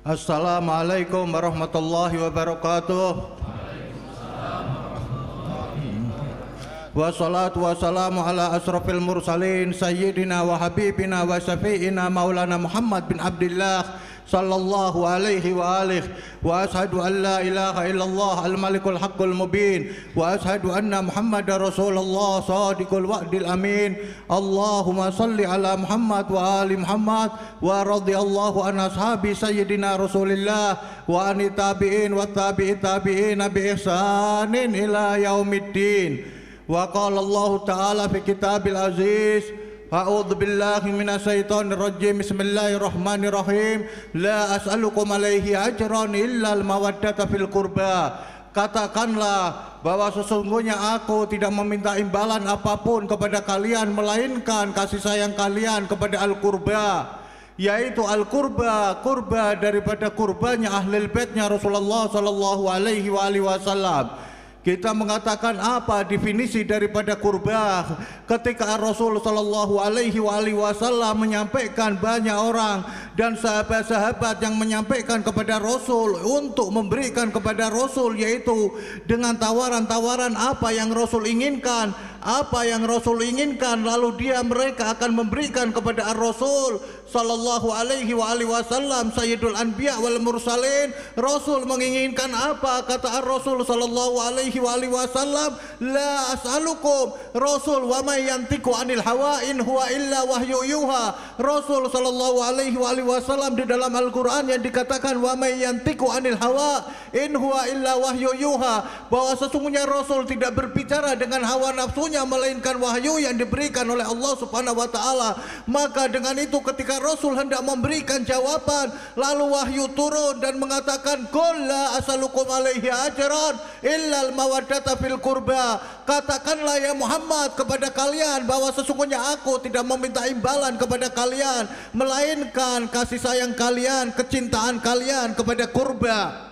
Assalamualaikum warahmatullahi wabarakatuh. Wassalatu wassalamu ala asrafil mursalin sayyidina wa habibina wa syafi'ina maulana Muhammad bin Abdullah sallallahu alaihi wa alihi wa ashadu an la ilaha illallah al-malikul haqqul mubin wa ashadu anna Muhammadar Rasulullah sadiqul wa'dil amin. Allahumma salli ala Muhammad wa ali Muhammad wa radiyallahu an ashabi sayyidina Rasulillah wa ani tabi'in wa tabi'i tabi'ina bi ihsanin ila yaumiddin. Wa qala Allah ta'ala fi kitabil aziz, a'udzu billahi minasyaitonir rajim, bismillahirrahmanirrahim, la as'alukum alaihi ajran illa al-mawaddata fil qurba. Katakanlah bahwa sesungguhnya aku tidak meminta imbalan apapun kepada kalian melainkan kasih sayang kalian kepada al-qurba, yaitu al-qurba, kurba daripada kurbanya ahlul baitnya Rasulullah sallallahu alaihi wasallam. Kita mengatakan apa definisi daripada kurba ketika Rasul sallallahu alaihi wasallam menyampaikan, banyak orang dan sahabat-sahabat yang menyampaikan kepada Rasul untuk memberikan kepada Rasul, yaitu dengan tawaran-tawaran apa yang Rasul inginkan, lalu mereka akan memberikan kepada Rasul sallallahu alaihi wasallam sayyidul anbiya wal mursalin. Rasul menginginkan apa? Kata Rasul sallallahu alaihi wasallam, la as'alukum, Rasul wa may yantiqu anil hawa in huwa illa wahyu yuha. Rasul sallallahu alaihi wasallam di dalam Al-Qur'an yang dikatakan wa may yantiqu anil hawa in huwa illa wahyu yuha, bahwa sesungguhnya Rasul tidak berbicara dengan hawa nafsunya melainkan wahyu yang diberikan oleh Allah Subhanahu wa taala. Maka dengan itu ketika Rasul hendak memberikan jawaban, lalu wahyu turun dan mengatakan, qul la as'alukum alaihi ajran illa al-mawaddata fil qurba. Katakanlah ya Muhammad kepada kalian bahwa sesungguhnya aku tidak meminta imbalan kepada kalian melainkan kasih sayang kalian, kecintaan kalian kepada kurba.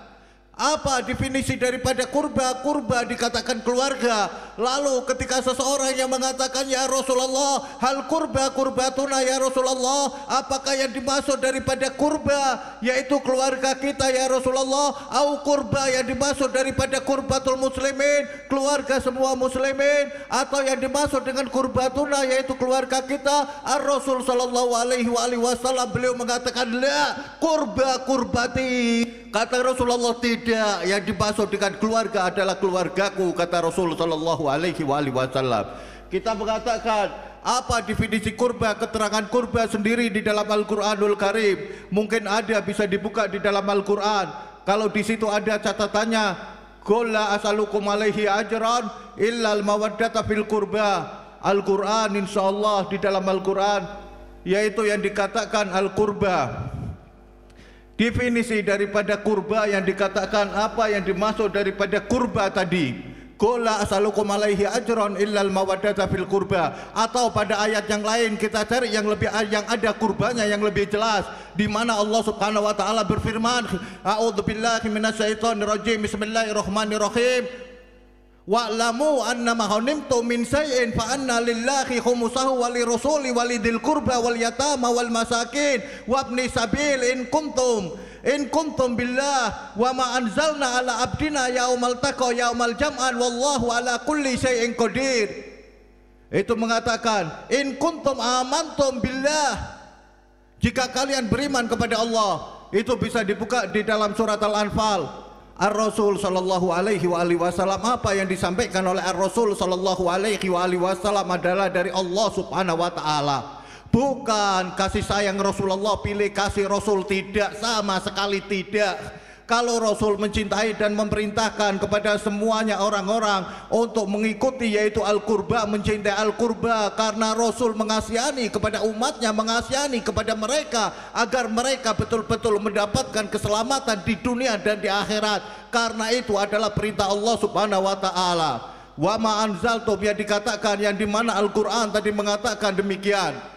Apa definisi daripada kurba? Kurba dikatakan keluarga. Lalu ketika seseorang yang mengatakan, ya Rasulullah, hal kurba kurbatuna ya Rasulullah, apakah yang dimaksud daripada kurba yaitu keluarga kita ya Rasulullah, au kurba yang dimaksud daripada kurbatul muslimin, keluarga semua muslimin, atau yang dimaksud dengan kurbatuna yaitu keluarga kita? Ar-Rasul sallallahu alaihi wasallam beliau mengatakan, la kurba kurbati. Kata Rasulullah, tidak, yang dimaksud dengan keluarga adalah keluargaku, kata Rasul sallallahu alaihi wasallam. Kita mengatakan apa definisi kurba, keterangan kurba sendiri di dalam Al-Qur'anul Karim. Mungkin ada bisa dibuka di dalam Al-Qur'an. Kalau di situ ada catatannya, qul la as'alukum alaihi ajran illa al-mawaddata fil qurba. Al-Qur'an insyaallah di dalam Al-Qur'an yaitu yang dikatakan al-qurba. Definisi daripada kurba yang dikatakan apa yang dimaksud daripada kurba tadi, qul la as'alukum alaihi ajran illal mawaddata fil kurba. Atau pada ayat yang lain kita cari yang lebih, yang ada kurbanya yang lebih jelas, di mana Allah Subhanahu wa taala berfirman, a'udzubillahi minasyaitonir rajim, bismillahirrahmanirrahim, wa'lamu annama ghanimtum min syai'in fa anna lillahi khumsahu wa lirrasuli wa lidil qurba wal yatama wal masakin wa ibni sabil in kuntum billah wa ma anzalna ala abdina yaumal taqa yaumal jam'an wallahu ala kulli syai'in qadir. Itu mengatakan, in kuntum amantum billah, jika kalian beriman kepada Allah. Itu bisa dibuka di dalam surat Al-Anfal. Ar-Rasul sallallahu alaihi wasallam, apa yang disampaikan oleh Ar-Rasul sallallahu alaihi wasallam adalah dari Allah Subhanahu wa taala. Bukan kasih sayang Rasulullah pilih kasih Rasul, tidak, sama sekali tidak. Kalau Rasul mencintai dan memerintahkan kepada semuanya orang-orang untuk mengikuti yaitu al-qurba, mencintai al-qurba, karena Rasul mengasihani kepada umatnya, mengasihani kepada mereka agar mereka betul-betul mendapatkan keselamatan di dunia dan di akhirat. Karena itu adalah perintah Allah Subhanahu wa taala. Wa ma anzaltum, yang dikatakan, yang dimana Al-Quran tadi mengatakan demikian.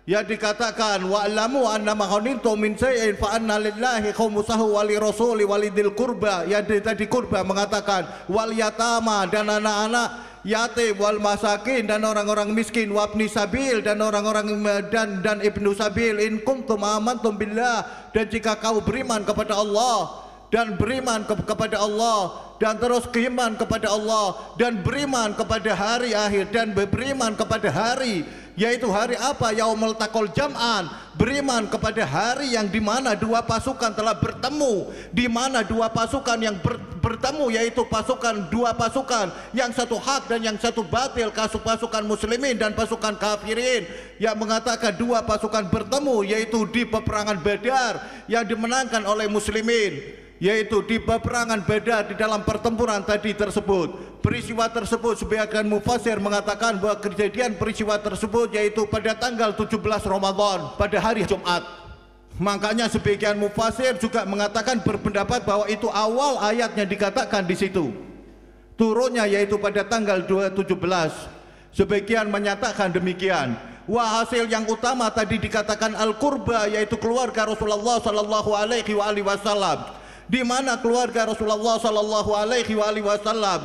Ya dikatakan wa'lamu annama ghanimtum min syai'in fa anna lillahi khumsahu wa lirrasuli walidil qurba. Ya tadi kurba mengatakan wal yatama, dan anak-anak yatim wal masakin dan orang-orang miskin, wabni sabil dan orang-orang dan ibnu sabil, in kuntum amantum billah, dan jika kau beriman kepada Allah dan beriman kepada Allah dan terus beriman kepada Allah dan beriman kepada hari akhir dan beriman kepada hari, yaitu hari apa? Yaumul taqal jam'an, beriman kepada hari yang dimana dua pasukan telah bertemu, dimana dua pasukan yang bertemu, yaitu dua pasukan, yang satu hak dan yang satu batil, pasukan muslimin dan pasukan kafirin, yang mengatakan dua pasukan bertemu, yaitu di peperangan Badar yang dimenangkan oleh muslimin, yaitu di peperangan Badar. Di dalam pertempuran tadi tersebut, peristiwa tersebut sebagian mufassir mengatakan bahwa kejadian peristiwa tersebut yaitu pada tanggal 17 Ramadan pada hari Jumat. Makanya sebagian mufassir juga mengatakan, berpendapat bahwa itu awal ayatnya dikatakan di situ turunnya, yaitu pada tanggal 17. Sebagian menyatakan demikian. Wah, hasil yang utama tadi dikatakan al-qurba, yaitu keluarga Rasulullah sallallahu alaihi wasallam. Di mana keluarga Rasulullah sallallahu alaihi wasallam,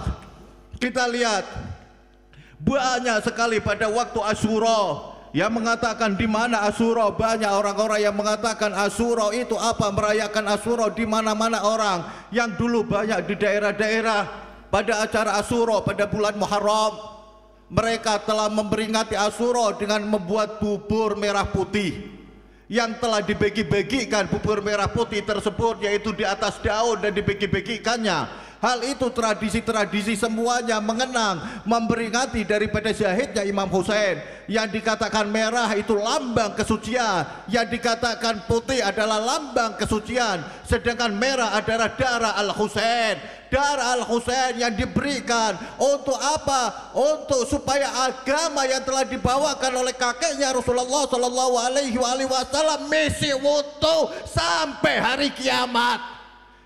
kita lihat banyak sekali pada waktu Asyura yang mengatakan di mana Asyura. Banyak orang-orang yang mengatakan Asyura itu apa, merayakan Asyura di mana-mana. Orang yang dulu banyak di daerah-daerah pada acara Asyura pada bulan Muharram, mereka telah memperingati Asyura dengan membuat bubur merah putih yang telah dibagi-bagikan. Bubur merah putih tersebut yaitu di atas daun dan dibagi-bagikannya. Hal itu tradisi-tradisi semuanya mengenang, memperingati daripada syahidnya Imam Husain. Yang dikatakan merah itu lambang kesucian, yang dikatakan putih adalah lambang kesucian, sedangkan merah adalah darah Al-Husain. Darah Al-Husain yang diberikan untuk apa? Untuk supaya agama yang telah dibawakan oleh kakeknya Rasulullah sallallahu alaihi wasallam misi wutu sampai hari kiamat.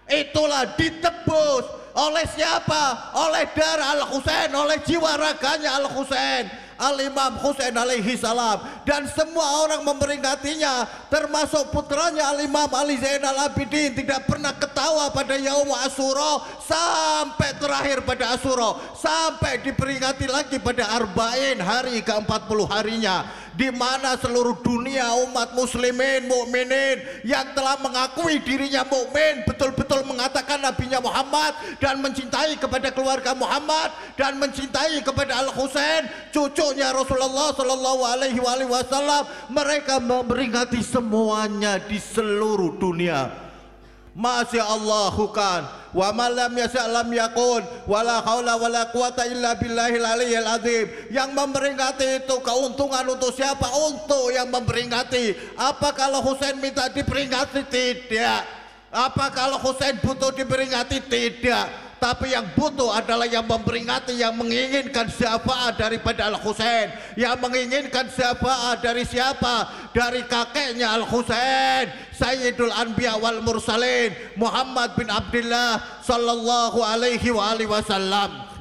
Itulah ditebus oleh siapa? Oleh darah Al-Husain, oleh jiwa raganya Al-Husain, Al-Imam Husain alaihi salam. Dan semua orang memperingatinya, termasuk putranya Al-Imam Ali Zainal Abidin, tidak pernah ketawa pada Yaum Asyura sampai terakhir pada Asyura, sampai diperingati lagi pada Arba'in, hari ke-40 harinya, di mana seluruh dunia umat muslimin, mukminin yang telah mengakui dirinya mukmin, betul-betul mengatakan nabinya Muhammad dan mencintai kepada keluarga Muhammad dan mencintai kepada Al-Husain, cucunya Rasulullah sallallahu alaihi wasallam. Mereka memperingati semuanya di seluruh dunia. Masya Allah kan, wa malam yasha lam yakun, wala haula wala quwata illa billahil aliyyil azim. Yang memperingati itu keuntungan untuk siapa? Untuk yang memperingati. Apa kalau Husain minta diperingati? Tidak. Apa kalau Husain butuh diperingati? Tidak. Tapi yang butuh adalah yang memperingati, yang menginginkan syafaat daripada Al-Husain, yang menginginkan syafaat dari siapa? Dari kakeknya Al-Husain, Sayyidul Anbiya wal Mursalin, Muhammad bin Abdullah sallallahu alaihi wasallam.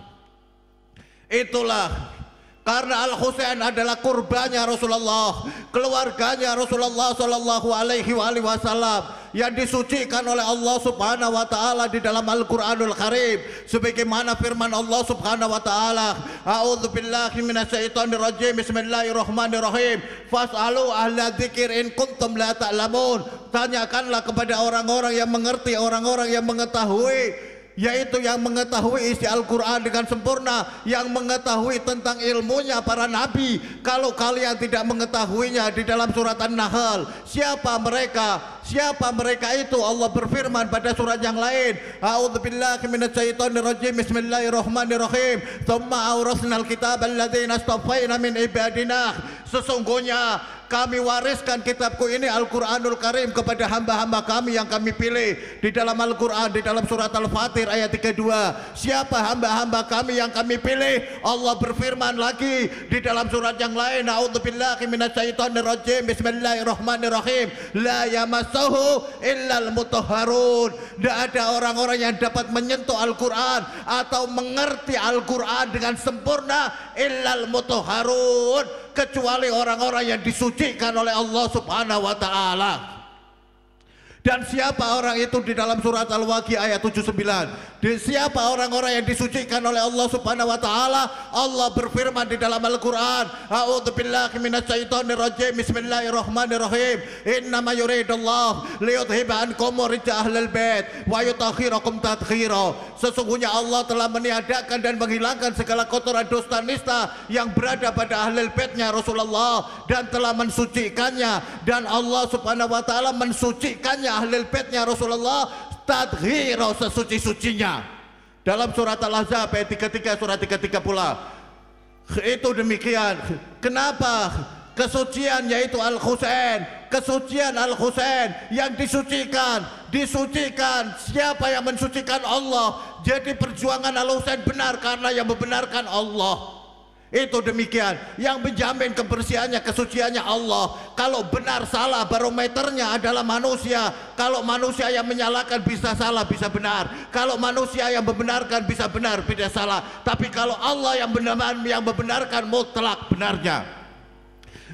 Itulah karena Al-Husain adalah kurbannya Rasulullah, keluarganya Rasulullah sallallahu alaihi wasallam, yang disucikan oleh Allah Subhanahu wa taala di dalam Al-Qur'anul Karim, sebagaimana firman Allah Subhanahu wa taala, a'udzubillahi minasyaitonir rajim, bismillahirrahmanirrahim, fas'alu ahla dzikir in kuntum la ta'lamun. Tanyakanlah kepada orang-orang yang mengerti, orang-orang yang mengetahui, yaitu yang mengetahui isi Al-Quran dengan sempurna, yang mengetahui tentang ilmunya para nabi. Kalau kalian tidak mengetahuinya, di dalam surat An-Nahl, siapa mereka? Siapa mereka itu? Allah berfirman pada surat yang lain, a'udzubillahi minasyaitonir rajim, bismillahirrahmanirrahim, tsumma awrasnal kitaba alladzina astafaina min ibadina. Sesungguhnya kami wariskan kitabku ini Al-Quranul Karim kepada hamba-hamba kami yang kami pilih. Di dalam Al-Quran, di dalam surat Al-Fatir ayat 32, siapa hamba-hamba kami yang kami pilih? Allah berfirman lagi di dalam surat yang lain, a'udzubillahi minasyaitonir rajim, bismillahirrahmanirrahim, la yamassahu illal mutahharun. Tidak ada orang-orang yang dapat menyentuh Al-Quran atau mengerti Al-Quran dengan sempurna illal mutahharun, kecuali orang-orang yang disucikan oleh Allah Subhanahu wa taala. Dan siapa orang itu di dalam surat Al-Waqiah ayat 79? Siapa orang-orang yang disucikan oleh Allah Subhanahu wa taala? Allah berfirman di dalam Al-Qur'an, A'udzubillahi minasyaitonir rajim. Bismillahirrahmanirrahim. Innama yuridullah liyudhiba ankum rijsa ahlal bait wa yutahhirakum tathira. Sesungguhnya Allah telah meniadakan dan menghilangkan segala kotoran dusta nista yang berada pada ahlul baitnya Rasulullah dan telah mensucikannya, dan Allah Subhanahu wa taala mensucikannya ahlul baitnya Rasulullah tadhira, sesuci-sucinya. Dalam surat Al-Ahzab ayat 33, surat 33 pula itu demikian. Kenapa? Kesucian yaitu Al-Husain, kesucian Al-Husain yang disucikan. Siapa yang mensucikan? Allah. Jadi perjuangan Al-Husain benar karena yang membenarkan Allah. Itu demikian. Yang menjamin kebersihannya, kesuciannya Allah. Kalau benar salah, barometernya adalah manusia. Kalau manusia yang menyalahkan bisa salah, bisa benar. Kalau manusia yang membenarkan bisa benar, bisa salah. Tapi kalau Allah yang membenarkan mutlak benarnya.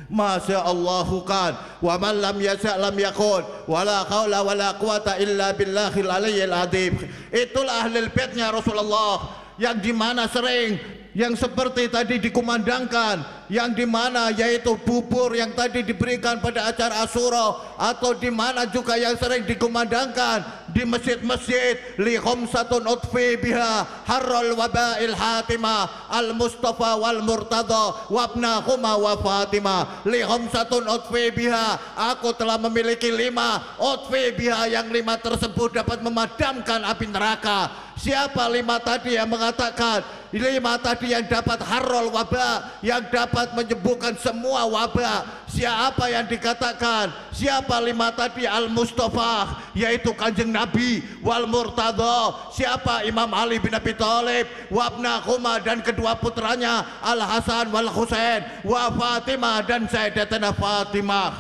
Masya Allahu kan, wa man lam yasha' lam yakun, wala haula wala quwata illa billahil aliyyil azim. Itulah ahlul baitnya Rasulullah yang dimana sering yang seperti tadi dikumandangkan, yang dimana yaitu bubur yang tadi diberikan pada acara Asyura, atau dimana juga yang sering dikumandangkan di masjid-masjid, li khamsatun utfi biha harrul wabail hatimah al mustafa wal murtada wabnahuma wa fatimah. Li khamsatun utfi biha, aku telah memiliki 5 utfi biha, yang 5 tersebut dapat memadamkan api neraka. Siapa 5 tadi yang mengatakan? 5 tadi yang dapat harrul wabah, yang dapat menyembuhkan semua wabah. Siapa yang dikatakan? Siapa 5 tadi? Al-Mustafa, yaitu kanjeng Nabi. Wal Murtada, siapa? Imam Ali bin Abi Thalib. Wabnahuma, dan kedua putranya Al-Hasan wal Husain. Wa Fatimah, dan Sayyidatina Fatimah.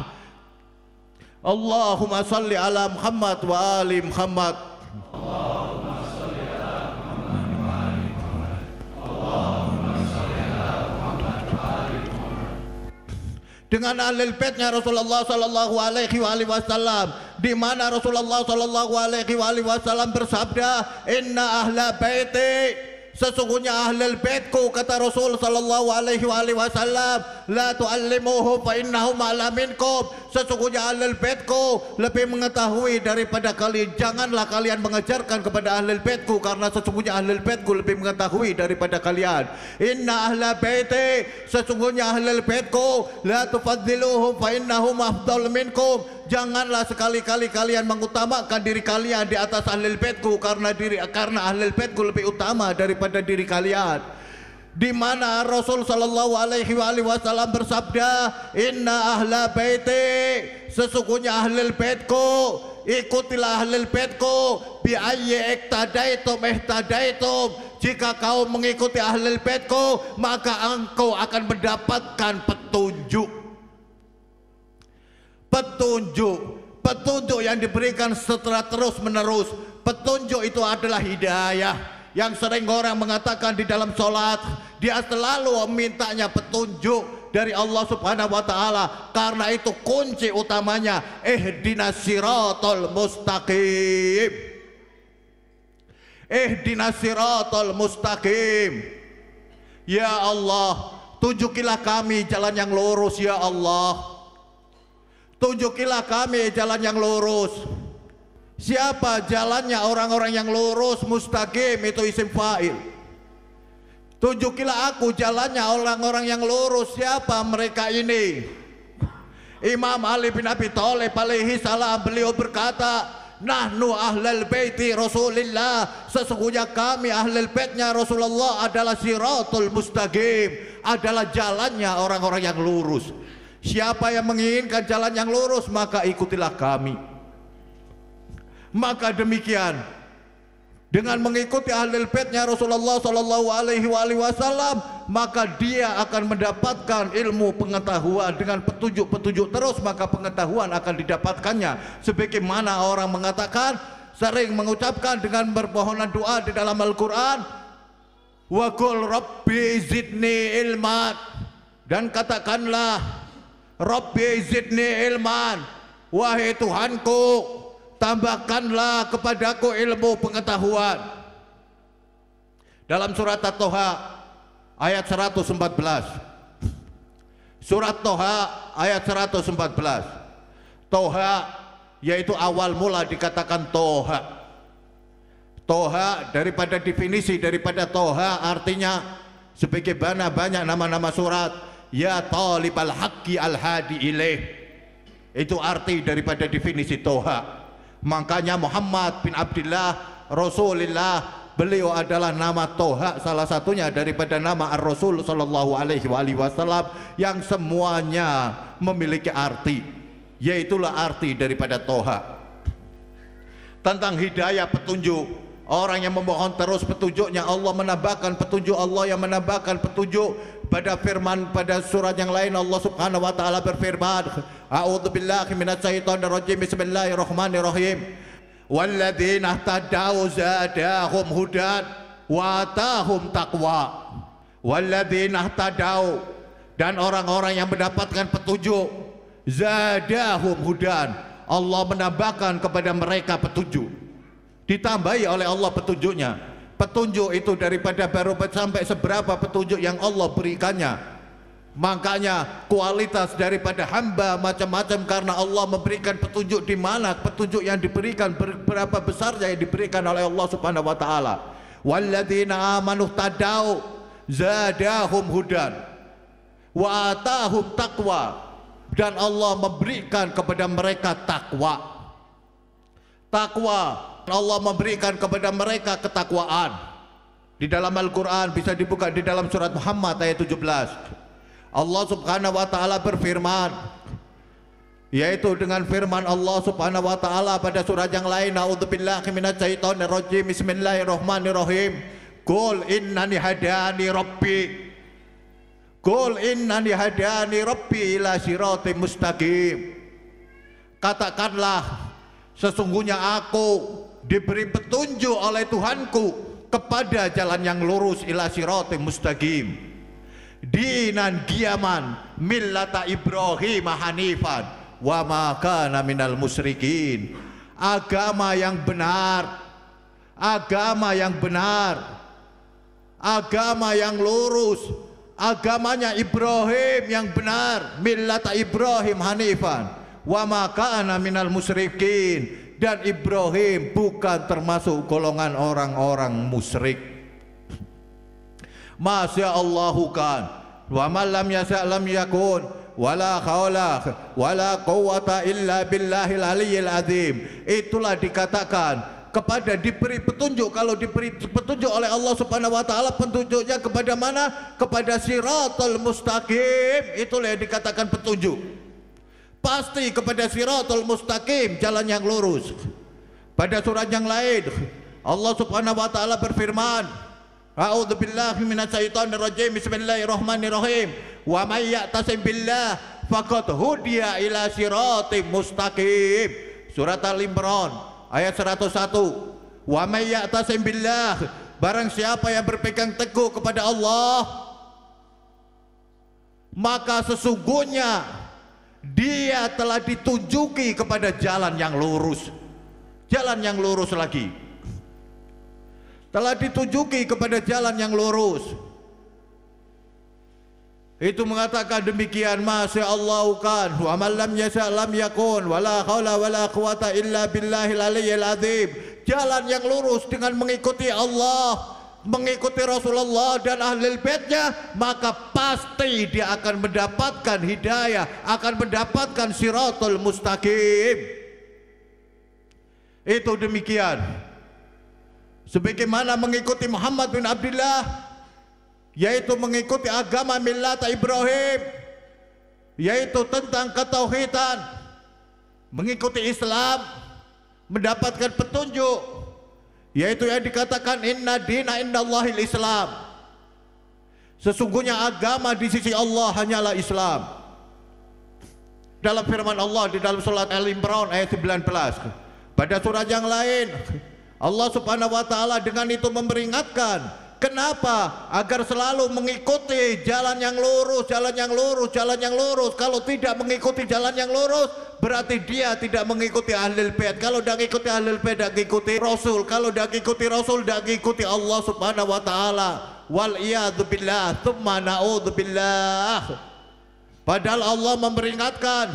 Allahumma salli ala Muhammad wa ali Muhammad. Dengan ahlul baitnya Rasulullah sallallahu alaihi wasallam, di mana Rasulullah sallallahu alaihi wasallam bersabda, inna ahla baiti, sesungguhnya ahlul baitku, kata Rasul sallallahu alaihi wasallam, la tu'allimuhu fa innahum a'lam minkum, sesungguhnya ahlul baitku lebih mengetahui daripada kalian. Janganlah kalian mengajarkan kepada ahlul baitku, karena sesungguhnya ahlul baitku lebih mengetahui daripada kalian. Inna ahla baiti, sesungguhnya ahlul baitku, la tufaddiluhum fa innahum afdal minkum, janganlah sekali-kali kalian mengutamakan diri kalian di atas ahlul baitku, karena ahlul baitku lebih utama daripada diri kalian. Di mana Rasul sallallahu alaihi wasallam bersabda, inna ahla baiti, sesungguhnya ahlul baitku, ikutilah ahlul baitku, bi ayyi iktadaitum ihtadaitum, jika kau mengikuti ahlul baitku maka engkau akan mendapatkan petunjuk. Petunjuk yang diberikan setelah terus menerus. Petunjuk itu adalah hidayah. Yang sering orang mengatakan di dalam sholat, dia selalu memintanya petunjuk dari Allah Subhanahu wa taala. Karena itu kunci utamanya, ihdinas siratal mustaqim. Ihdinas siratal mustaqim. Ya Allah, tunjukilah kami jalan yang lurus ya Allah. Tunjukilah kami jalan yang lurus. Siapa jalannya orang-orang yang lurus? Mustaqim itu isim fa'il. Tunjukilah aku jalannya orang-orang yang lurus. Siapa mereka ini? Imam Ali bin Abi Thalib alaihi salam, beliau berkata, nahnu ahlul baiti Rasulillah, sesungguhnya kami ahlul baitnya Rasulullah adalah siratul mustaqim, adalah jalannya orang-orang yang lurus. Siapa yang menginginkan jalan yang lurus, maka ikutilah kami. Maka demikian, dengan mengikuti ahlul baitnya Rasulullah sallallahu alaihi wasallam, maka dia akan mendapatkan ilmu pengetahuan. Dengan petunjuk-petunjuk terus, maka pengetahuan akan didapatkannya. Sebagaimana orang mengatakan, sering mengucapkan dengan permohonan doa di dalam Al-Quran, wa qul rabbi zidni ilman, dan katakanlah, rabbi zidni ilman, wahai Tuhanku, tambahkanlah kepadaku ilmu pengetahuan. Dalam surat At-Toha ayat 114. Surat Toha ayat 114. Toha yaitu awal mula dikatakan Toha. Toha daripada definisi daripada Toha artinya sebagaimana banyak nama-nama surat, ya talibal haqqi al-hadi ilaih. Itu arti daripada definisi Toha. Makanya Muhammad bin Abdullah Rasulullah, beliau adalah nama Toha, salah satunya daripada nama Ar-Rasul sallallahu alaihi wasallam yang semuanya memiliki arti, yaitulah arti daripada Toha. Tentang hidayah petunjuk, orang yang memohon terus petunjuknya, Allah menambahkan petunjuk, Allah yang menambahkan petunjuk. Pada firman pada surat yang lain Allah Subhanahu wa taala berfirman, a'udzubillahi minasyaitonir rajim, bismillahirrahmanirrahim. Walladzina ihtadaw zadahum hudan wa atahum taqwa. Walladzina ihtadaw, dan orang-orang yang mendapatkan petunjuk, zadahum hudan, Allah menambahkan kepada mereka petunjuk. Ditambahi oleh Allah petunjuknya. Petunjuk itu daripada baru sampai seberapa petunjuk yang Allah berikannya. Makanya kualitas daripada hamba macam-macam, karena Allah memberikan petunjuk di mana petunjuk yang diberikan, berapa besarnya yang diberikan oleh Allah Subhanahu wa taala. Walladzina amanu tadau zadahum hudan wa atahum taqwa, dan Allah memberikan kepada mereka takwa. Takwa, Allah memberikan kepada mereka ketakwaan. Di dalam Al-Quran bisa dibuka di dalam surat Muhammad ayat 17. Allah Subhanahu wa taala berfirman, yaitu dengan firman Allah Subhanahu wa taala pada surat yang lain, a'udzubillahi minasyaitonir rajim, bismillahirrahmanirrahim. Qul innani hadani rabbi, Qul innani hadani rabbi ila siratim mustaqim. Katakanlah, sesungguhnya aku diberi petunjuk oleh Tuhanku kepada jalan yang lurus, ila siratim mustaqim. Dinan giyaman millata Ibrahim hanifan wa ma kana minal musyrikin. Agama yang benar, agama yang benar, agama yang lurus, agamanya Ibrahim yang benar, millata Ibrahim hanifan wa ma kana minal musyrikin, dan Ibrahim bukan termasuk golongan orang-orang musyrik. Masya Allahu kan, wa man lam yasha' lam yakun, wala haula wala quwwata illa billahil aliyyil azim. Itulah dikatakan kepada diberi petunjuk. Kalau diberi petunjuk oleh Allah Subhanahu wa taala, petunjuknya kepada mana? Kepada siratal mustaqim. Itulah yang dikatakan petunjuk. Pasti kepada siratal mustaqim, jalan yang lurus. Pada surat yang lain Allah Subhanahu wa taala berfirman, a'udzubillahi minasyaitonir rajim, bismillahirrahmanirrahim. Wa may ya'tasim billah faqad hudiya ila siratim mustaqim. Surat Al-Imran ayat 101. Wa may ya'tasim billah, barang siapa yang berpegang teguh kepada Allah, maka sesungguhnya dia telah ditunjuki kepada jalan yang lurus. Jalan yang lurus lagi, telah ditunjuki kepada jalan yang lurus. Itu mengatakan demikian, Masya Allah kan, wa man lam yasha' lam yakun, wala haula wala quwata illa billahil aliyyil azim. Jalan yang lurus dengan mengikuti Allah, mengikuti Rasulullah dan ahli baitnya, maka pasti dia akan mendapatkan hidayah, akan mendapatkan siratul mustaqim. Itu demikian. Sebagaimana mengikuti Muhammad bin Abdullah, yaitu mengikuti agama millata Ibrahim, yaitu tentang ketauhidan, mengikuti Islam, mendapatkan petunjuk, yaitu yang dikatakan inna dina indallahil Islam. Sesungguhnya agama di sisi Allah hanyalah Islam. Dalam firman Allah di dalam surat Al-Imran ayat 19. Pada surat yang lain Allah Subhanahu wa taala dengan itu memperingatkan Kenapa? Agar selalu mengikuti jalan yang lurus, jalan yang lurus, jalan yang lurus. Kalau tidak mengikuti jalan yang lurus, berarti dia tidak mengikuti Ahlul Bait. Kalau tidak mengikuti Ahlul Bait, tidak mengikuti Rasul. Kalau tidak mengikuti Rasul, tidak mengikuti Allah Subhanahu wa taala. Wal iyadu billah, tsumma na'udzu billah. Padahal Allah memperingatkan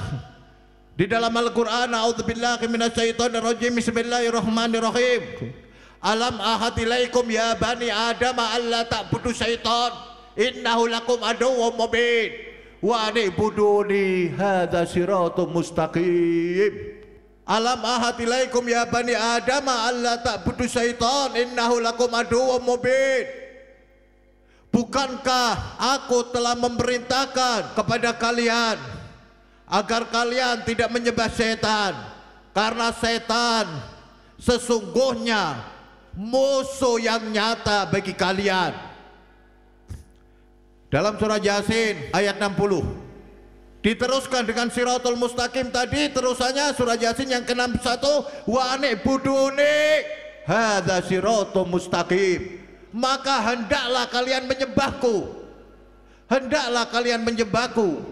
di dalam Al-Qur'an, a'udzubillahi minasyaitonir rajim, bismillahirrahmanirrahim. Alam ahad ilaikum ya bani Adam alla ta'budu syaitan innahu lakum aduwwum mubin wa an'buduni hadza siratum mustaqim. Alam ahad ilaikum ya bani Adam alla ta'budu syaitan innahu lakum aduwwum mubin. Bukankah aku telah memerintahkan kepada kalian agar kalian tidak menyembah setan, karena setan sesungguhnya musuh yang nyata bagi kalian. Dalam surah Yasin ayat 60 diteruskan dengan siratul mustaqim tadi, terusannya surah Yasin yang ke-61, wa an'buduni hadza siratul mustaqim. Maka hendaklah kalian menyembahku, hendaklah kalian menyembahku.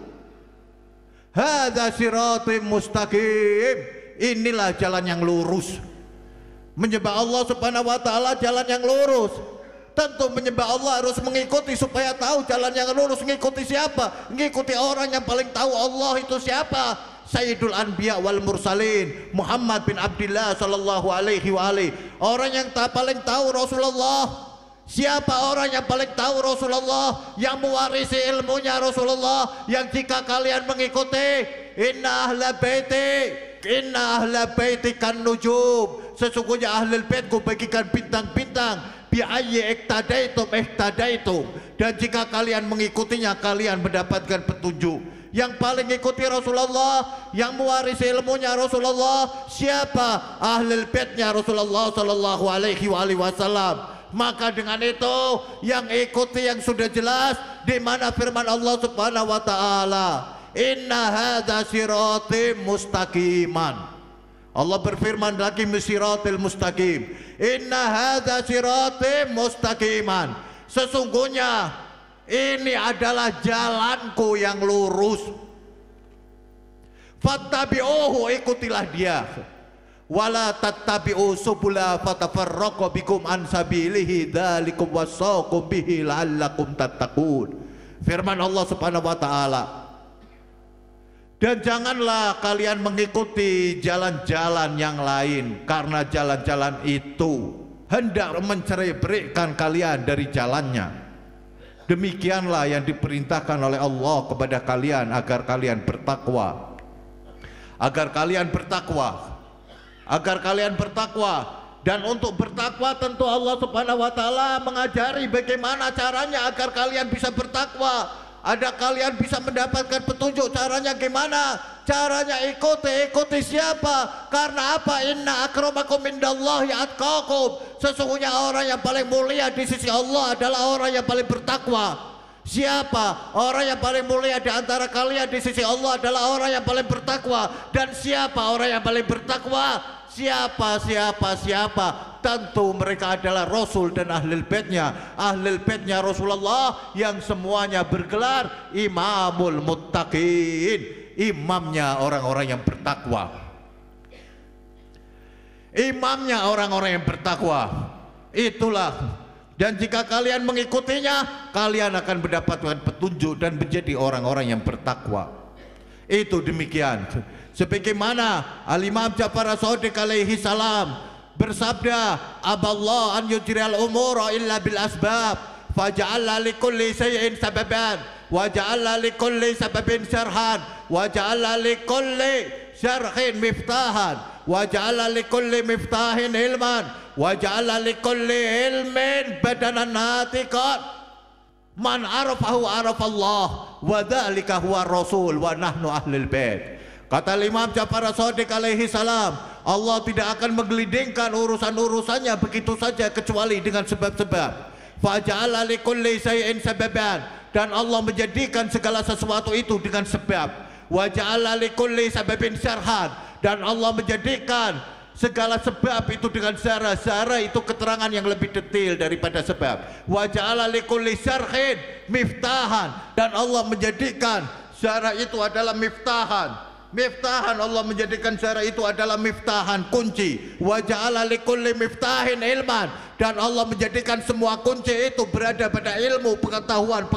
Hadza siratul mustaqim, inilah jalan yang lurus. Menyembah Allah Subhanahu wa taala jalan yang lurus. Tentu menyembah Allah harus mengikuti, supaya tahu jalan yang lurus. Mengikuti siapa? Mengikuti orang yang paling tahu Allah itu siapa? Sayyidul Anbiya wal Mursalin, Muhammad bin Abdullah sallallahu alaihi wa alihi. Orang yang paling tahu Rasulullah. Siapa orang yang paling tahu Rasulullah, yang mewarisi ilmunya Rasulullah, yang jika kalian mengikuti, inna ahla baiti kan nujum, sesungguhnya ahlul baitku bagikan bintang-bintang, bi ayyi iktadaitum ihtadaitum, dan jika kalian mengikutinya kalian mendapatkan petunjuk. Yang paling ikuti Rasulullah, yang mewarisi ilmunya Rasulullah, siapa? Ahlul baitnya Rasulullah sallallahu alaihi wasallam. Maka dengan itu yang ikuti yang sudah jelas, di mana firman Allah Subhanahu wa taala, inna hadza siratim mustaqiman. Allah berfirman lagi, siratil mustaqim, inna hadza siratim mustaqiman, sesungguhnya ini adalah jalanku yang lurus. Fattabi'uhu, ikutilah dia. Wala tattabi'u subula fatafarraqu bikum an sabilihi dzalikum wasaqum bihi la'allakum tattaqun. Firman Allah Subhanahu wa taala. Dan janganlah kalian mengikuti jalan-jalan yang lain, karena jalan-jalan itu hendak mencerai-beraikan kalian dari jalannya. Demikianlah yang diperintahkan oleh Allah kepada kalian agar kalian bertakwa. Agar kalian bertakwa. Agar kalian bertakwa. Dan untuk bertakwa tentu Allah Subhanahu wa taala mengajari bagaimana caranya agar kalian bisa bertakwa. Ada kalian bisa mendapatkan petunjuk caranya gimana? Caranya ikuti siapa? Karena apa? Inna akramakum indallahi atqakum. Sesungguhnya orang yang paling mulia di sisi Allah adalah orang yang paling bertakwa. Siapa? Orang yang paling mulia di antara kalian di sisi Allah adalah orang yang paling bertakwa. Dan siapa orang yang paling bertakwa? Siapa? Tentu mereka adalah Rasul dan Ahlul Baitnya. Ahlul Baitnya Rasulullah yang semuanya bergelar Imamul Muttaqin, imamnya orang-orang yang bertakwa. Imamnya orang-orang yang bertakwa. Itulah. Dan jika kalian mengikutinya, kalian akan mendapatkan petunjuk dan menjadi orang-orang yang bertakwa. Itu demikian. Sebagaimana Al-Imam Ja'far As-Shadiq alaihi salam bersabda, aballah an yujriyal umura illa bil asbab, faja'alla likulli shay'in sababan, wa ja'alla likulli sababin syarhan, wa ja'alla likulli syarhin miftahan, wa ja'alla likulli miftahin ilman, wa ja'alla likulli ilmin badanan natiqan. Man arafahu arafallah, wa dzalika huwa rasul wa nahnu ahlul bait. Kata Imam Ja'far As-Shadiq alaihi salam, Allah tidak akan menggelindingkan urusan-urusannya begitu saja kecuali dengan sebab-sebab. Faja'ala likulli shay'in sababan, dan Allah menjadikan segala sesuatu itu dengan sebab. Wa ja'ala likulli sababin syarhan, dan Allah menjadikan segala sebab itu dengan syarah. Syarah itu keterangan yang lebih detail daripada sebab. Wa ja'ala likulli syarhin miftahan, dan Allah menjadikan syarah itu adalah miftahan. Miftahan, Allah menjadikan syarah itu adalah miftahan, kunci. Wa ja'ala likulli miftahin ilman, dan Allah menjadikan semua kunci itu berada pada ilmu, pengetahuan.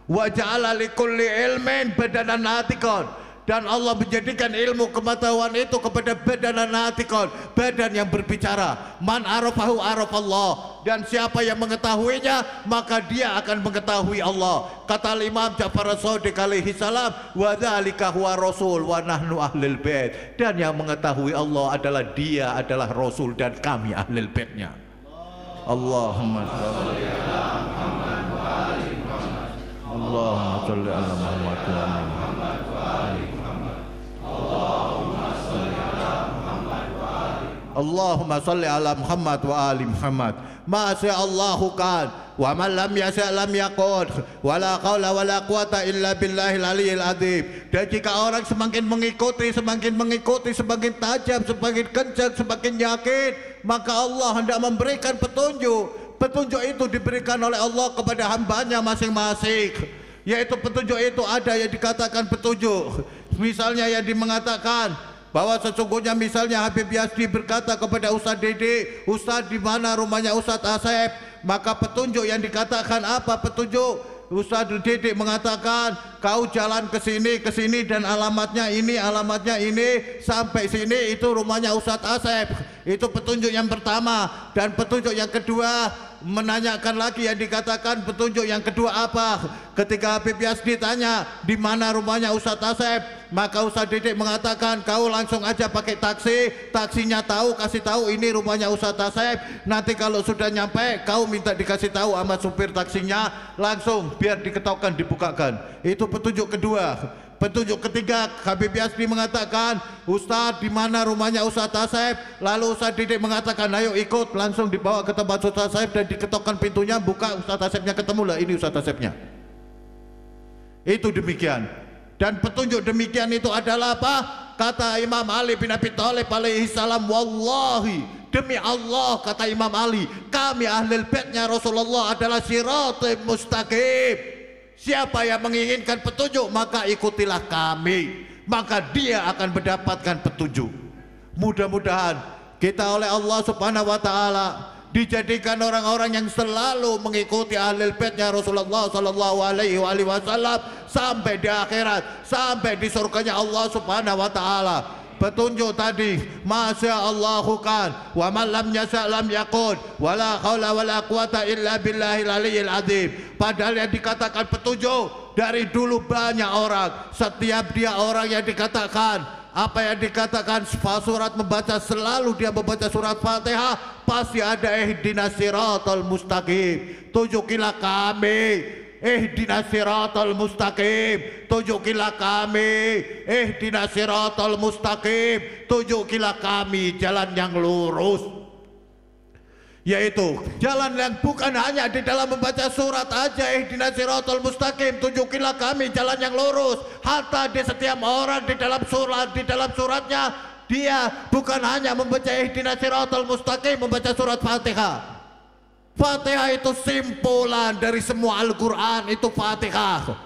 Wa ja'ala likulli ilmin badanan natikon, dan Allah menjadikan ilmu pengetahuan itu kepada badanan natikon, badan yang berbicara. Man arafahu arafallah, dan siapa yang mengetahuinya maka dia akan mengetahui Allah. Kata Imam Ja'far As-Shadiq alaihi salam, wa dzalika huwa rasul wa nahnu ahlul bait, dan yang mengetahui Allah adalah dia adalah rasul dan kami ahlul baitnya. Allahumma shalli ala Muhammad wa ali Muhammad. Allahumma shalli ala Muhammad wa ali Muhammad wa ali Muhammad. Allahumma shalli ala Muhammad wa ali Muhammad. Ma Allahu kan wa man lam yasha lam yakun, wa la qaula wa la quwata illa billahil aliyil azim. Dan jika orang semakin mengikuti, semakin tajam, semakin kencang, semakin yakin, maka Allah hendak memberikan petunjuk. Petunjuk itu diberikan oleh Allah kepada hambanya masing-masing. Yaitu petunjuk itu ada yang dikatakan petunjuk. Misalnya yang mengatakan bahwa sesungguhnya misalnya Habib Yazdi berkata kepada Ustadz Dede, Ustadz di mana rumahnya Ustadz Asep, maka petunjuk yang dikatakan apa petunjuk? Ustadz Dede mengatakan kau jalan ke sini dan alamatnya ini sampai sini itu rumahnya Ustadz Asep. Itu petunjuk yang pertama. Dan petunjuk yang kedua menanyakan lagi yang dikatakan petunjuk yang kedua apa? Ketika Habib Yazdi tanya di mana rumahnya Ustadz Asep, maka Ustadz Didik mengatakan kau langsung aja pakai taksi, taksinya kasih tahu ini rumahnya Ustadz Asep. Nanti kalau sudah nyampe kau minta dikasih tahu sama supir taksinya, langsung biar diketokkan dibukakan. Itu petunjuk kedua. Petunjuk ketiga, Habib Yazdi mengatakan, Ustadz di mana rumahnya Ustadz Asep? Lalu Ustadz Didik mengatakan, ayo ikut, langsung dibawa ke tempat Ustadz Asep dan diketokkan pintunya, buka, Ustadz Asepnya ketemu lah, ini Ustadz Asepnya. Itu demikian. Dan petunjuk demikian itu adalah apa? Kata Imam Ali bin Abi Thalib alaihi salam, wallahi, demi Allah, kata Imam Ali, kami ahlul baitnya Rasulullah adalah siratal mustaqim. Siapa yang menginginkan petunjuk maka ikutilah kami, maka dia akan mendapatkan petunjuk. Mudah-mudahan kita oleh Allah Subhanahu wa taala dijadikan orang-orang yang selalu mengikuti ahlul baitnya Rasulullah sallallahu alaihi wasallam sampai di akhirat, sampai di surganya Allah Subhanahu wa taala. Petunjuk tadi, masya Allahu kan, wa man lam yasha lam yakun, wala haula wala quwata illa billahil aliyil azim. Padahal yang dikatakan petunjuk dari dulu banyak orang. Setiap dia orang yang dikatakan apa yang dikatakan surat membaca, selalu dia membaca surat Fatihah, pasti ada ihdinas siratal mustaqim, tunjukilah kami. Ihdinas siratal mustaqim, tunjukilah kami. Ihdinas siratal mustaqim, tunjukilah kami jalan yang lurus. Yaitu jalan yang bukan hanya di dalam membaca surat aja, ihdinas siratal mustaqim, tunjukilah kami jalan yang lurus. Hatta di setiap orang di dalam suratnya dia bukan hanya membaca ihdinas siratal mustaqim, membaca surat Fatihah. Fatihah itu simpulan dari semua Al-Quran, itu Fatihah.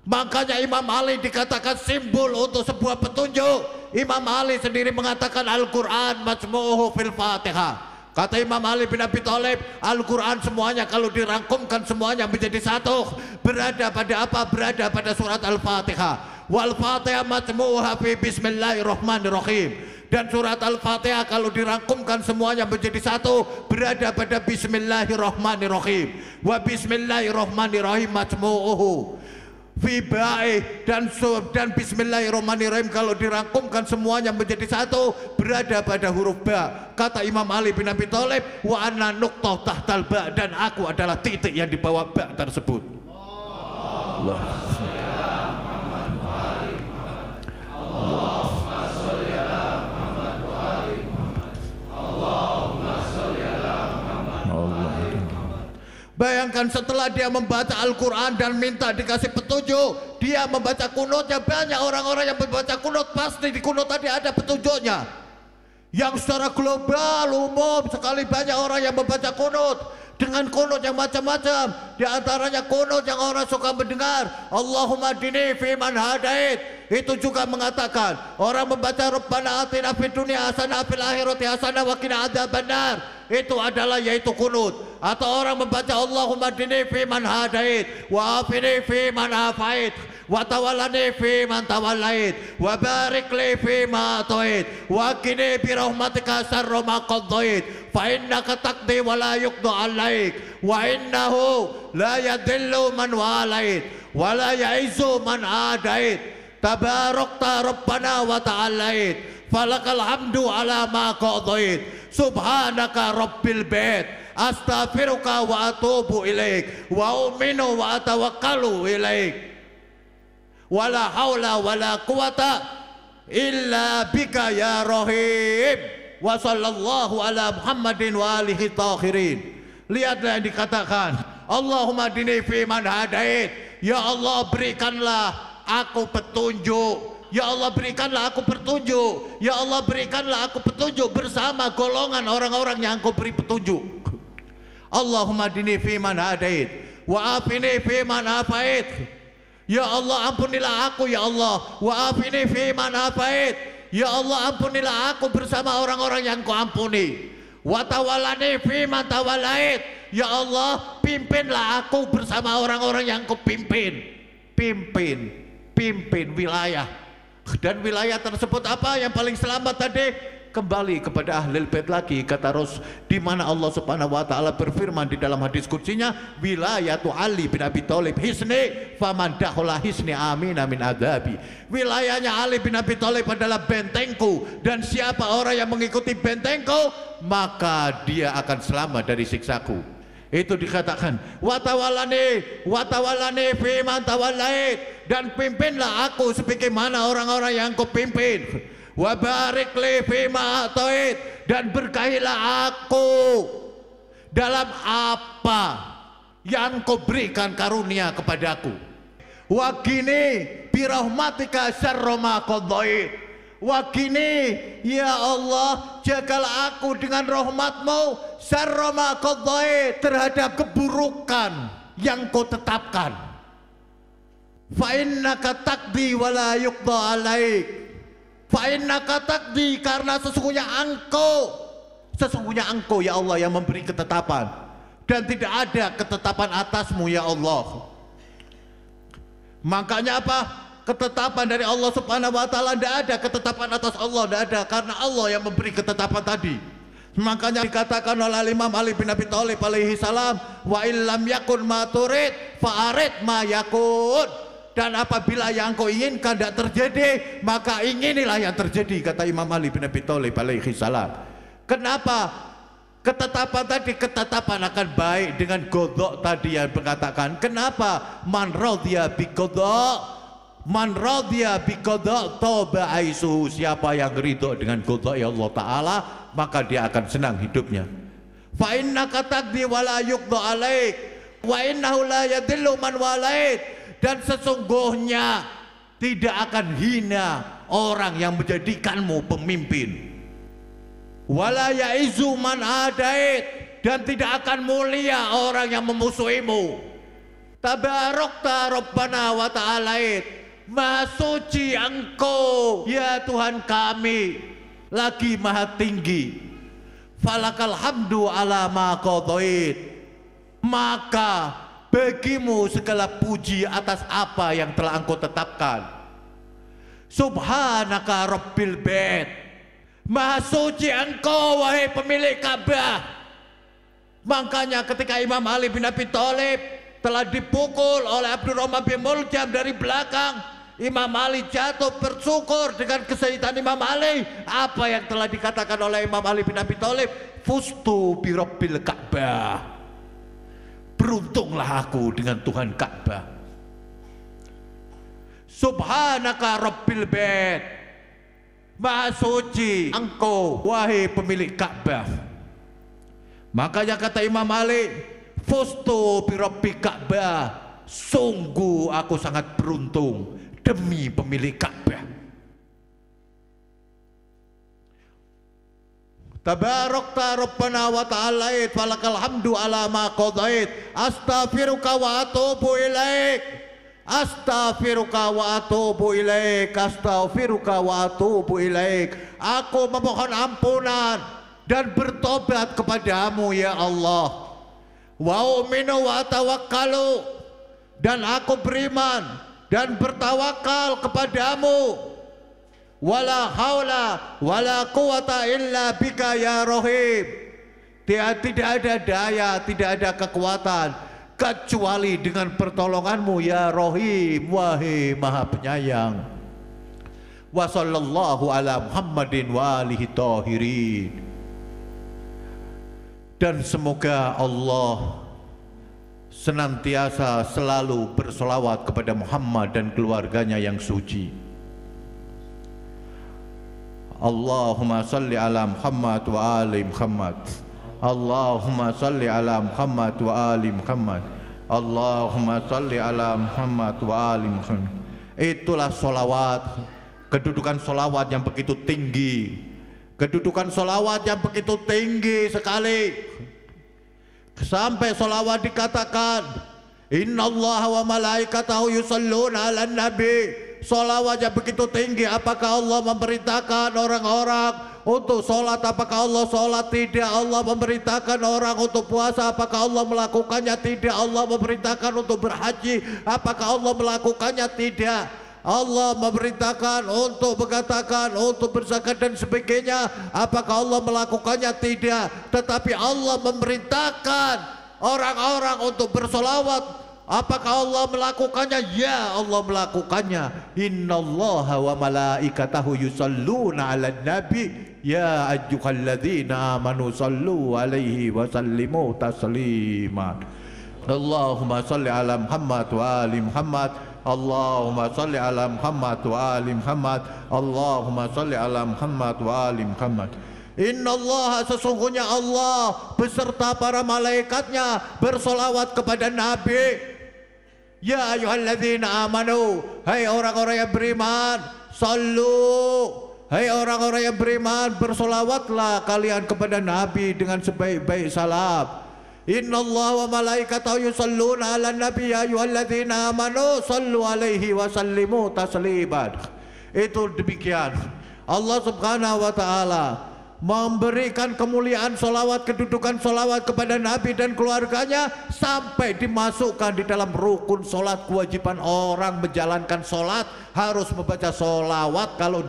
Makanya Imam Ali dikatakan simbol untuk sebuah petunjuk. Imam Ali sendiri mengatakan Al-Quran majmu'uhu fil Fatihah. Kata Imam Ali bin Abi Thalib, Al-Quran semuanya kalau dirangkumkan semuanya menjadi satu, berada pada apa? Berada pada surat Al-Fatihah. Wal Fatihah majmu'uha fi bismillahirrahmanirrahim. Dan surat Al-Fatihah kalau dirangkumkan semuanya menjadi satu, berada pada bismillahirrahmanirrahim. Wa bismillahirrahmanirrahim majmu'uhu fi ba'i, dan bismillahirrahmanirrahim kalau dirangkumkan semuanya menjadi satu, berada pada huruf ba. Kata Imam Ali bin Abi Thalib, wa anna nuqtah tahtal ba, dan aku adalah titik yang di bawah ba tersebut. Allah. Bayangkan setelah dia membaca Al-Quran dan minta dikasih petunjuk, dia membaca kunutnya. Banyak orang-orang yang membaca kunut, pasti di kunut tadi ada petunjuknya. yang secara global umum sekali banyak orang yang membaca kunut dengan kunut yang macam-macam. Di antaranya kunut yang orang suka mendengar, Allahumma dini fi man hadait, itu juga mengatakan orang membaca Rabbana atina fid dunya hasanah fil akhirati hasanah wa qina adzabannar, itu adalah yaitu kunut. Atau orang membaca Allahumma dini fi man hadait wa afini fi man afait wa tawallani fi man tawallait wa barik li fi ma atait wa qini bi rahmatika syarra ma qadait fa innaka taqdi wa la yuqda alaik wa innahu la yadillu man walait wa la yaizu man adait tabarakta rabbana wa ta'alait falakal hamdu ala ma qadait subhanaka rabbil bait astaghfiruka wa atubu ilaik wa uminu wa atawakkalu ilaik wala haula wala quwata illa bika ya rahim wa sallallahu ala Muhammadin wa alihi tahirin. Lihatlah yang dikatakan, Allahumma dini fi man hadait, ya Allah berikanlah aku petunjuk, ya Allah berikanlah aku petunjuk, ya Allah berikanlah aku petunjuk bersama golongan orang-orang yang Engkau beri petunjuk. Allahumma dini fi man hadait wa afini fi man afait, ya Allah ampunilah aku ya Allah, wa afini fi man afait, ya Allah ampunilah aku bersama orang-orang yang Kau ampuni, wa tawallani fi man tawallait, ya Allah pimpinlah aku bersama orang-orang yang Kau pimpin. Pimpin wilayah, dan wilayah tersebut apa yang paling selamat tadi? Kembali kepada Ahlul Bait lagi, kata Rasul, di mana Allah Subhanahu wa taala berfirman di dalam hadis kutsinya, wilayatu Ali bin Abi Thalib hisni faman dakhala hisni amin min adzabi. Wilayahnya Ali bin Abi Thalib adalah bentengku, dan siapa orang yang mengikuti bentengku maka dia akan selamat dari siksaku. Itu dikatakan watawalani fi man tawallait, dan pimpinlah aku sebagaimana orang-orang yang Kau pimpin. Wa barik li fima atoit, dan berkahilah aku dalam apa yang Kau berikan karunia kepadaku. Wa qini bi rahmatika syarra ma qadait, wa qini ya Allah jagalah aku dengan rahmat-Mu syarra ma qadait, terhadap keburukan yang Kau tetapkan. Fa innaka taqdi wa la yuqda alaik, fa'innaka taqdi, karena sesungguhnya engkau ya Allah yang memberi ketetapan, dan tidak ada ketetapan atasmu ya Allah. Makanya apa? Ketetapan dari Allah Subhanahu wa taala, tidak ada ketetapan atas Allah, tidak ada, karena Allah yang memberi ketetapan tadi. Makanya dikatakan oleh Imam Ali bin Abi Thalib alaihi salam, wa illam yakun ma turid fa'arid ma yakun, dan apabila yang Kau inginkan tidak terjadi, maka inginilah yang terjadi, kata Imam Ali bin Abi Thalib alaihi salam. Kenapa? Ketetapan tadi, ketetapan akan baik dengan godok tadi yang mengatakan, kenapa? Man radhiya bi godok, man radhiya bi godok toba aisuhu, siapa yang ridho dengan godok ya Allah Ta'ala, maka dia akan senang hidupnya. Fa innaka taqdi wa la yuqda alaik wa innahu la yadillu man walait, dan sesungguhnya tidak akan hina orang yang menjadikanmu pemimpin. Wala yaizu man adait, dan tidak akan mulia orang yang memusuhimu. Tabarakta rabbana wa ta'alait, maha suci Engkau ya Tuhan kami, lagi maha tinggi. Falakal hamdu ala ma qadait, maka bagimu segala puji atas apa yang telah Engkau tetapkan. Subhanaka rabbil bait, maha suci Engkau wahai pemilik Ka'bah. Makanya ketika Imam Ali bin Abi Thalib telah dipukul oleh Abdurrahman bin Muljam dari belakang, Imam Ali jatuh bersyukur dengan kesahitan Imam Ali. Apa yang telah dikatakan oleh Imam Ali bin Abi Thalib? Fustu bi rabbil Ka'bah, beruntunglah aku dengan Tuhan Ka'bah. Subhanaka rabbil bait, maha suci Engkau wahai pemilik Ka'bah. Makanya kata Imam Ali, fustu bi rabbil Ka'bah, sungguh aku sangat beruntung demi pemilik Ka'bah. Tabarakta Rabbana wa ta'alait, falakal hamdu ala ma qadait, astaghfiruka wa atubu ilaik, astaghfiruka wa atubu ilaik, astaghfiruka wa atubu ilaik. Aku memohon ampunan dan bertobat kepadamu ya Allah. Wa uminu wa tawakkalu, dan aku beriman dan bertawakal kepadamu. Wala haula wala quwata illa bika ya Rahim. Tidak ada daya, tidak ada kekuatan kecuali dengan pertolonganmu ya Rahim, wahai Maha Penyayang. Wa sallallahu ala Muhammadin wa alihi tahirin. Dan semoga Allah senantiasa selalu bersolawat kepada Muhammad dan keluarganya yang suci. Allahumma salli ala Muhammad wa ali Muhammad. Allahumma salli ala Muhammad wa ali Muhammad. Allahumma salli ala Muhammad wa ali Muhammad. Itulah solawat, kedudukan solawat yang begitu tinggi, kedudukan solawat yang begitu tinggi sekali, sampai solawat dikatakan Inna Allah wa malaikatahu yusalluna ala nabi. Solawat yang begitu tinggi, apakah Allah memerintahkan orang-orang untuk sholat? Apakah Allah sholat? Tidak. Allah memerintahkan orang untuk puasa. Apakah Allah melakukannya? Tidak. Allah memerintahkan untuk berhaji. Apakah Allah melakukannya? Tidak. Allah memerintahkan untuk mengatakan untuk berzakat dan sebagainya. Apakah Allah melakukannya? Tidak. Tetapi Allah memerintahkan orang-orang untuk bersolawat. Apakah Allah melakukannya? Ya, Allah melakukannya. Innallaha wa malaikatahu yusalluna 'alan nabi ya ayyuhalladzina amanu sallu 'alaihi wa sallimu taslima. Allahumma salli ala Muhammad wa ali Muhammad. Allahumma salli ala Muhammad wa ali Muhammad. Allahumma salli ala Muhammad wa ali Muhammad. Innallaha, sesungguhnya Allah beserta para malaikatnya bersolawat kepada Nabi. Ya ayyuhalladzina amanu, hai orang-orang yang beriman, sallu, hai orang-orang yang beriman, bersolawatlah kalian kepada Nabi dengan sebaik-baik salam. Innallaha wa malaikatahu yusalluna 'alan nabi ya ayyuhalladzina amanu sallu 'alaihi wa sallimu tasliman. Itu demikian Allah Subhanahu wa taala memberikan kemuliaan solawat, kedudukan solawat kepada Nabi dan keluarganya sampai dimasukkan di dalam rukun solat. Kewajiban orang menjalankan solat harus membaca solawat. Kalau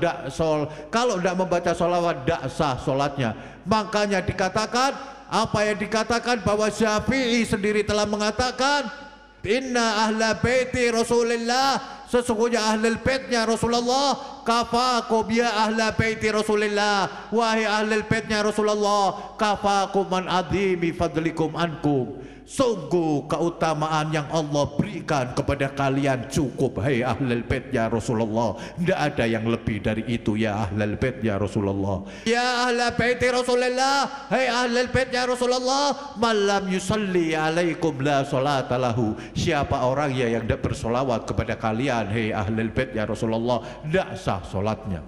tidak membaca solawat tidak sah solatnya. Makanya dikatakan apa yang dikatakan bahwa Syafi'i sendiri telah mengatakan Inna ahla baiti Rasulillah, sesungguhnya ahlul baitnya Rasulullah, kafakum ya ahla baiti Rasulillah, wahai ahlul baitnya Rasulullah, kafakum man adhimi fadlikum ankum. Sungguh keutamaan yang Allah berikan kepada kalian cukup, hai ahlul bait ya Rasulullah. Tidak ada yang lebih dari itu ya ahlul bait ya Rasulullah. Ya ahlul bait Rasulullah, hai ahlul bait ya Rasulullah, malam yusalli alaikum la salata lahu. Siapa orang yang tidak bersolawat kepada kalian, hai ahlul bait ya Rasulullah, tidak sah solatnya.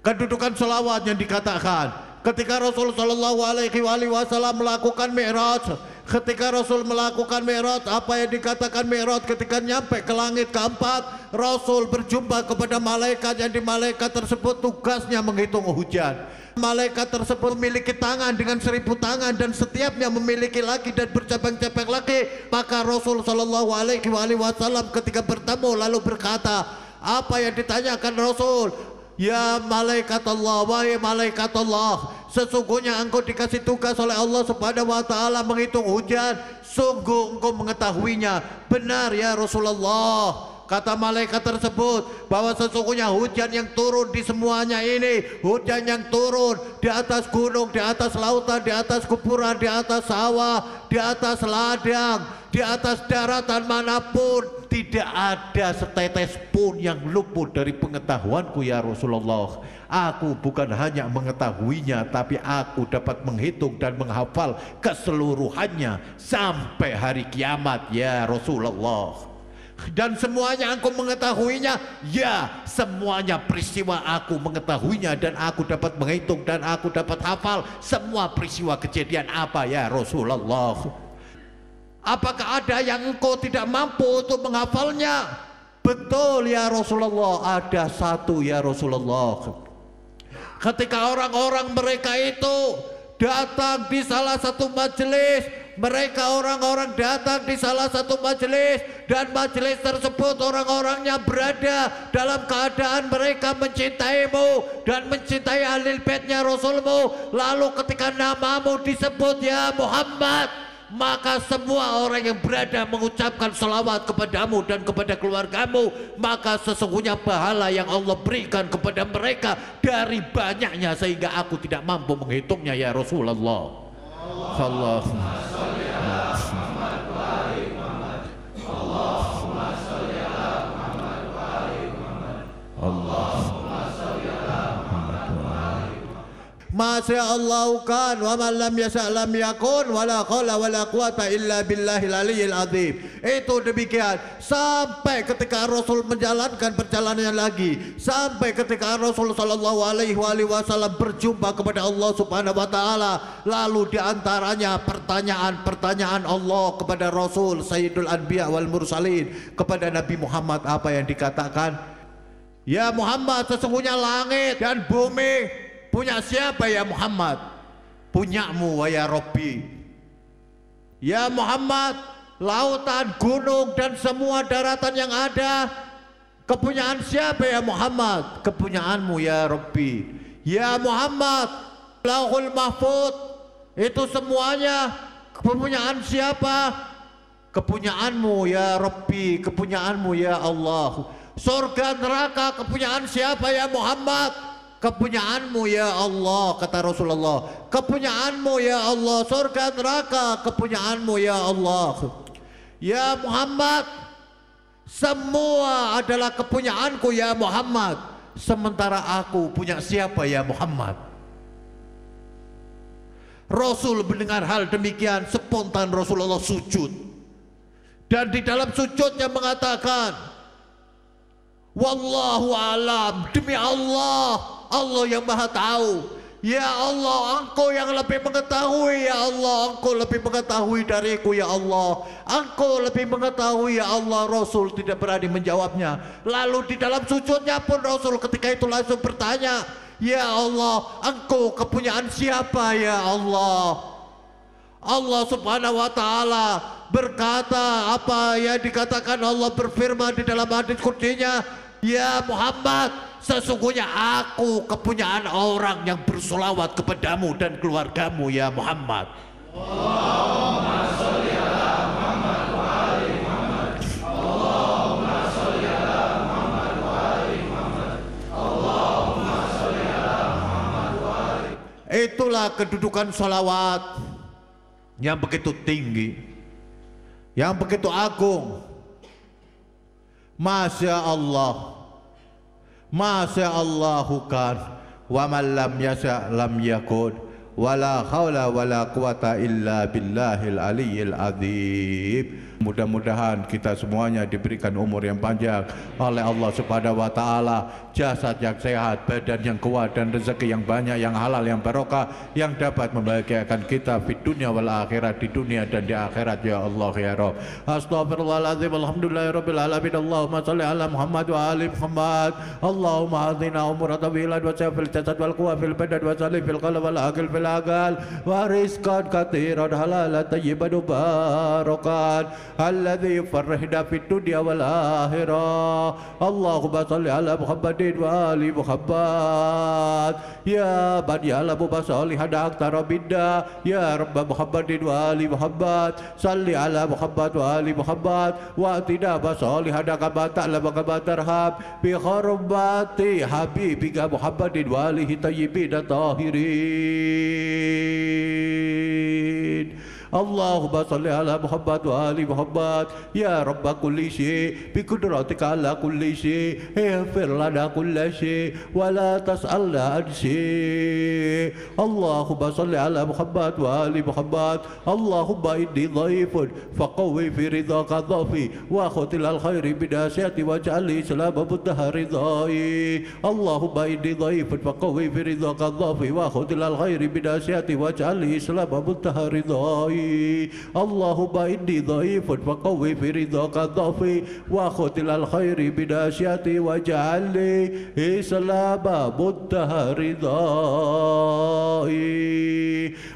Kedudukan solawat yang dikatakan ketika Rasul Shallallahu Alaihi Wasallam melakukan Mi'raj. Ketika Rasul melakukan Mi'raj, apa yang dikatakan Mi'raj? Ketika nyampe ke langit keempat, Rasul berjumpa kepada malaikat yang di malaikat tersebut tugasnya menghitung hujan. Malaikat tersebut memiliki tangan dengan 1000 tangan dan setiapnya memiliki laki dan bercabang-cabang laki. Maka Rasul Shallallahu Alaihi Wasallam ketika bertemu lalu berkata, apa yang ditanyakan Rasul? Ya malaikat Allah, wahai malaikat Allah, sesungguhnya engkau dikasih tugas oleh Allah Subhanahu wa taala menghitung hujan. Sungguh engkau mengetahuinya. Benar ya Rasulullah. Kata malaikat tersebut bahwa sesungguhnya hujan yang turun di semuanya ini, hujan yang turun di atas gunung, di atas lautan, di atas kuburan, di atas sawah, di atas ladang, di atas daratan manapun, tidak ada setetes pun yang luput dari pengetahuanku ya Rasulullah. Aku bukan hanya mengetahuinya, tapi aku dapat menghitung dan menghafal keseluruhannya sampai hari kiamat ya Rasulullah. Dan semuanya engkau mengetahuinya? Ya, semuanya peristiwa aku mengetahuinya, dan aku dapat menghitung, dan aku dapat hafal semua peristiwa kejadian apa ya Rasulullah. Apakah ada yang engkau tidak mampu untuk menghafalnya? Betul ya Rasulullah, ada satu ya Rasulullah. Ketika orang-orang mereka itu datang di salah satu majelis, mereka orang-orang datang di salah satu majelis, dan majelis tersebut orang-orangnya berada dalam keadaan mereka mencintaimu dan mencintai ahli baitnya Rasulmu. Lalu ketika namamu disebut ya Muhammad, maka semua orang yang berada mengucapkan salawat kepadamu dan kepada keluargamu, maka sesungguhnya pahala yang Allah berikan kepada mereka dari banyaknya sehingga aku tidak mampu menghitungnya ya Rasulullah. Allahumma sholli ala Muhammad wa ali Muhammad. Allahumma sholli ala Muhammad wa ali Muhammad. Allahumma sholli ala Muhammad wa ali Muhammad. Masya Allah kan wa man lam yasha' lam yakun wala qala wala quwata illa billahil aliyyil azim. Itu demikian sampai ketika Rasul menjalankan perjalanannya lagi, sampai ketika Rasul sallallahu alaihi wasallam berjumpa kepada Allah Subhanahu wa taala. Lalu diantaranya pertanyaan Allah kepada Rasul Sayyidul Anbiya wal Mursalin, kepada Nabi Muhammad, apa yang dikatakan? Ya Muhammad, sesungguhnya langit dan bumi punya siapa ya Muhammad? Punyamu wa ya Rabbi. Ya Muhammad, lautan, gunung dan semua daratan yang ada kepunyaan siapa ya Muhammad? Kepunyaanmu ya Rabbi. Ya Muhammad, Lauhul Mahfuz itu semuanya kepunyaan siapa? Kepunyaanmu ya Rabbi, kepunyaanmu ya Allah. Surga neraka kepunyaan siapa ya Muhammad? Kepunyaanmu ya Allah, kata Rasulullah. Kepunyaanmu ya Allah, surga neraka kepunyaanmu ya Allah. Ya Muhammad, semua adalah kepunyaanku ya Muhammad. Sementara aku punya siapa ya Muhammad? Rasul mendengar hal demikian, spontan Rasulullah sujud. Dan di dalam sujudnya mengatakan, wallahu alam, demi Allah, Allah yang maha tahu. Ya Allah, Engkau yang lebih mengetahui ya Allah, Engkau lebih mengetahui dariku ya Allah, Engkau lebih mengetahui ya Allah. Rasul tidak berani menjawabnya. Lalu di dalam sujudnya pun Rasul ketika itu langsung bertanya, ya Allah, Engkau kepunyaan siapa ya Allah? Allah Subhanahu wa taala berkata apa yang dikatakan. Allah berfirman di dalam hadis qudsinya, ya Muhammad, sesungguhnya aku kepunyaan orang yang bersolawat kepadamu dan keluargamu ya Muhammad. Allahumma sholli ala Muhammad wa ali Muhammad. Allahumma sholli ala Muhammad wa ali Muhammad. Allahumma sholli ala Muhammad wa ali. Itulah kedudukan solawat yang begitu tinggi, yang begitu agung. Masya Allah, Masya Allahu kan wa man lam yasha' lam yakun wala haula wala quwata illa billahil aliyyil azim. Mudah-mudahan kita semuanya diberikan umur yang panjang oleh Allah Subhanahu wa taala, jasad yang sehat, badan yang kuat, dan rezeki yang banyak, yang halal, yang barokah, yang dapat membahagiakan kita di dunia wal akhirat, di dunia dan di akhirat ya Allah ya Rabb. Astaghfirullahaladzim, alhamdulillahirabbil alamin. Allahumma shalli ala Muhammad wa ali Muhammad. Allahumma hadina umur tawilan wa safil jasad wal quwa fil badan wa salim fil qalb wal aqil fil aqal wa rizqan katsiran halalan tayyiban barakan alladzi farrahna fid dunya wal akhirah. Allahumma shalli ala Muhammadin wa ali Muhammad. Ya bani ala mubasali hadak tarabidda. Ya rabb Muhammadin wa ali Muhammad. Shalli ala Muhammad wa ali Muhammad wa atina basali hadak ma ta'lam ma tarhab bi kharabati habibika Muhammadin wa alihi tayyibin tahirin. اللهم صل على محمد وآل محمد يا رب كل شيء بقدرتك على كل شيء اغفر لنا كل شيء ولا تسألنا عن شيء اللهم صل على محمد وآل محمد اللهم إني ضعيف فقوي في رضاك ضعفي وخذ إلى الخير بناصيتي واجعل لي سلام منتهى رضاي اللهم إني ضعيف فقوي في رضاك ضعفي وخذ إلى الخير بناصيتي واجعل لي سلام منتهى رضاي اللهم إني ضعيف فقوي في رضاك ضعفي وخذ إلى الخير بناصيتي واجعل لي سلام منتهى رضاي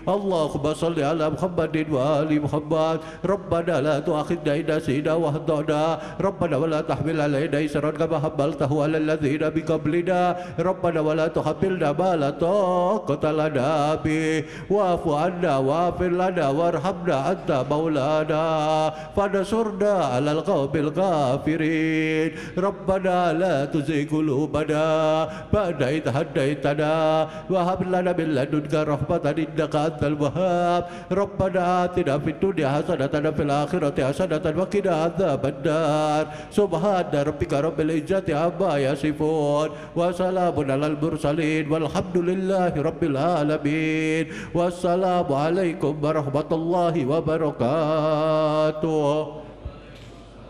اللهم صل على محمد وآل محمد ربنا لا تؤاخذنا إن نسينا واخطأنا ربنا ولا تحمل علينا إصرا كما حملته على الذين من قبلنا ربنا ولا تحملنا ما لا طاقة لنا به واعف عنا واغفر لنا وارحمنا أنت مولانا فانصرنا على القوم الكافرين ربنا لا تزغ قلوبنا بعد إذ هديتنا وهب لنا من لدنك رحمة إنك أنت الوهاب ربنا آتنا في الدنيا حسنة وفي الآخرة حسنة وقنا عذاب النار سبحان ربك رب العزة عما يصفون وسلام على المرسلين والحمد لله رب العالمين والسلام عليكم ورحمة الله وبركاته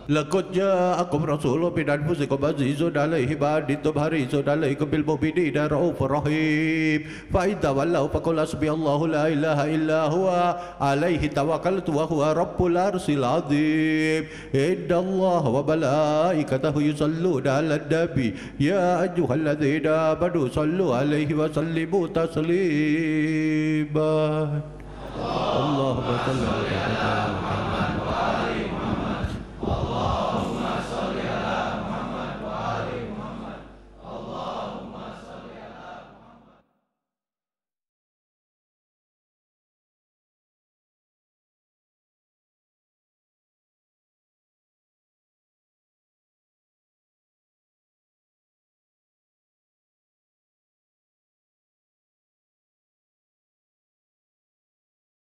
لقد جاءكم رسول من أنفسكم عزيز عليه ما عنتم حريص عليكم بالمؤمنين رؤوف رحيم فإن تولوا فقل حسبي الله لا إله إلا هو عليه توكلت وهو رب العرش العظيم إن الله وملائكته يصلون على النبي يا أيها الذين آمنوا صلوا عليه وسلموا تسليما